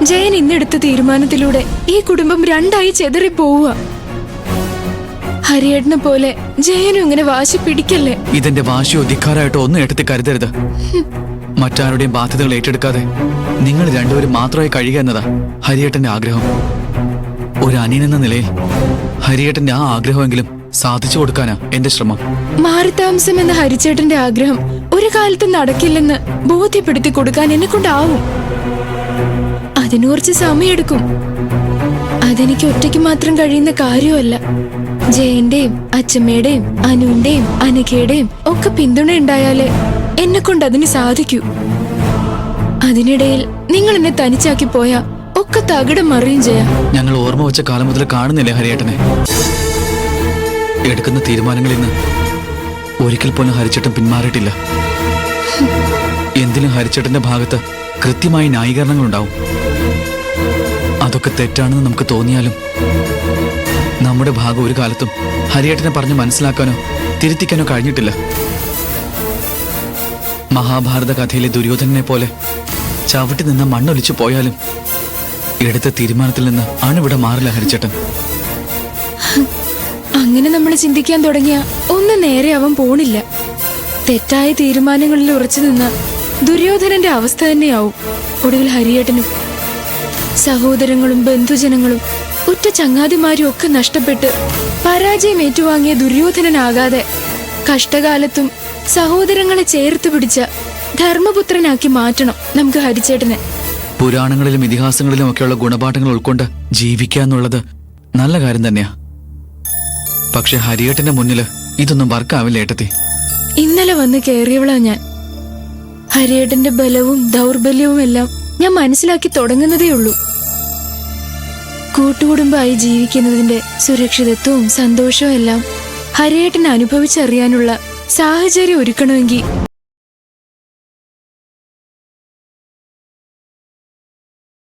ജയൻ ഇന്നെടുത്ത തീരുമാനത്തിലൂടെ ഈ കുടുംബം രണ്ടായി ചെതറിപ്പോവുക. ഹരിയേട്ടനെ പോലെ ജയനും ഇങ്ങനെ വാശി പിടിക്കല്ലേ. ഇതെന്റെ വാശിയോ ധിക്കാരായിട്ടോ ഒന്നും ഏട്ടത്തി കരുതരുത്. മറ്റാരുടെയും ബാധ്യതകൾ ഏറ്റെടുക്കാതെ നിങ്ങൾ രണ്ടുപേരും മാത്രമായി കഴിയുക എന്നതാ ഹരിയേട്ടന്റെ ആഗ്രഹം. ഒരു അനിയനെന്ന നിലയിൽ ഹരിയേട്ടന്റെ ആ ആഗ്രഹമെങ്കിലും സാധിച്ചു കൊടുക്കാനാ എന്റെ ശ്രമം. മാറിത്താമസം എന്ന ഹരിച്ചേട്ടന്റെ ആഗ്രഹം ഒരു കാലത്തും നടക്കില്ലെന്ന് ബോധ്യപ്പെടുത്തി കൊടുക്കാൻ എന്നെ കൊണ്ടാവും. അതിന് കുറച്ച് സമയമെടുക്കും. അതെനിക്ക് ഒറ്റയ്ക്ക് മാത്രം കഴിയുന്ന കാര്യമല്ല. ജയന്റെയും അച്ഛമ്മയുടെയും അനുവിന്റെയും അനഘയുടെയും ഒക്കെ പിന്തുണ ഉണ്ടായാലേ എന്നെ കൊണ്ട് അതിന് സാധിക്കൂ. അതിനിടയിൽ നിങ്ങൾ എന്നെ തനിച്ചാക്കി പോയാ ഒക്കെ തകിടം മറിയും ചെയ്യാം. ഞങ്ങൾ ഓർമ്മ വെച്ച കാലം മുതൽ കാണുന്നില്ലേ ഹരിയേട്ടനെ? എടുക്കുന്ന തീരുമാനങ്ങളിൽ നിന്ന് ഒരിക്കൽ പോലും ഹരിച്ചേട്ടൻ പിന്മാറിയിട്ടില്ല. എന്തിനും ഹരിച്ചേട്ടന്റെ ഭാഗത്ത് കൃത്യമായി ന്യായീകരണങ്ങളുണ്ടാവും. അതൊക്കെ തെറ്റാണെന്ന് നമുക്ക് തോന്നിയാലും നമ്മുടെ ഭാഗം ഒരു കാലത്തും ഹരിയേട്ടനെ പറഞ്ഞ് മനസ്സിലാക്കാനോ തിരുത്തിക്കാനോ കഴിഞ്ഞിട്ടില്ല. മഹാഭാരത കഥയിലെ ദുര്യോധനനെ പോലെ ചവിട്ടി നിന്ന് മണ്ണൊലിച്ചു പോയാലും എടുത്ത തീരുമാനത്തിൽ നിന്ന് അണിവിടെ മാറില്ല ഹരിച്ചേട്ടൻ. അങ്ങനെ നമ്മൾ ചിന്തിക്കാൻ തുടങ്ങിയ ഒന്നും നേരെയാവാൻ പോണില്ല. തെറ്റായ തീരുമാനങ്ങളിൽ ഉറച്ചു നിന്ന ദുര്യോധനന്റെ അവസ്ഥ തന്നെയാവും ഒടുവിൽ ഹരിയേട്ടനും. സഹോദരങ്ങളും ബന്ധുജനങ്ങളും ഉറ്റ ചങ്ങാതിമാരും ഒക്കെ നഷ്ടപ്പെട്ട് പരാജയം ഏറ്റുവാങ്ങിയ ദുര്യോധനനാകാതെ കഷ്ടകാലത്തും സഹോദരങ്ങളെ ചേർത്ത് പിടിച്ച ധർമ്മപുത്രനാക്കി മാറ്റണം നമുക്ക് ഹരിച്ചേട്ടനെ. പുരാണങ്ങളിലും ഇതിഹാസങ്ങളിലും ഒക്കെയുള്ള ഗുണപാഠങ്ങൾ ഉൾക്കൊണ്ട് ജീവിക്കുക എന്നുള്ളത് നല്ല കാര്യം തന്നെയാ. പക്ഷെ ഹരിയേട്ടന്റെ മുന്നിൽ ഇതൊന്നും വർക്കാവില്ല ഏട്ടത്തി. ഇന്നലെ വന്ന് കയറിയവളാ ഞാൻ. ഹരിയേട്ടന്റെ ബലവും ദൗർബല്യവും എല്ലാം ഞാൻ മനസ്സിലാക്കി തുടങ്ങുന്നതേയുള്ളൂ. കൂട്ടുകുടുംബമായി ജീവിക്കുന്നതിന്റെ സുരക്ഷിതത്വവും സന്തോഷവും എല്ലാം ഹരിയേട്ടനെ അനുഭവിച്ചറിയാനുള്ള സാഹചര്യം ഒരുക്കണമെങ്കിൽ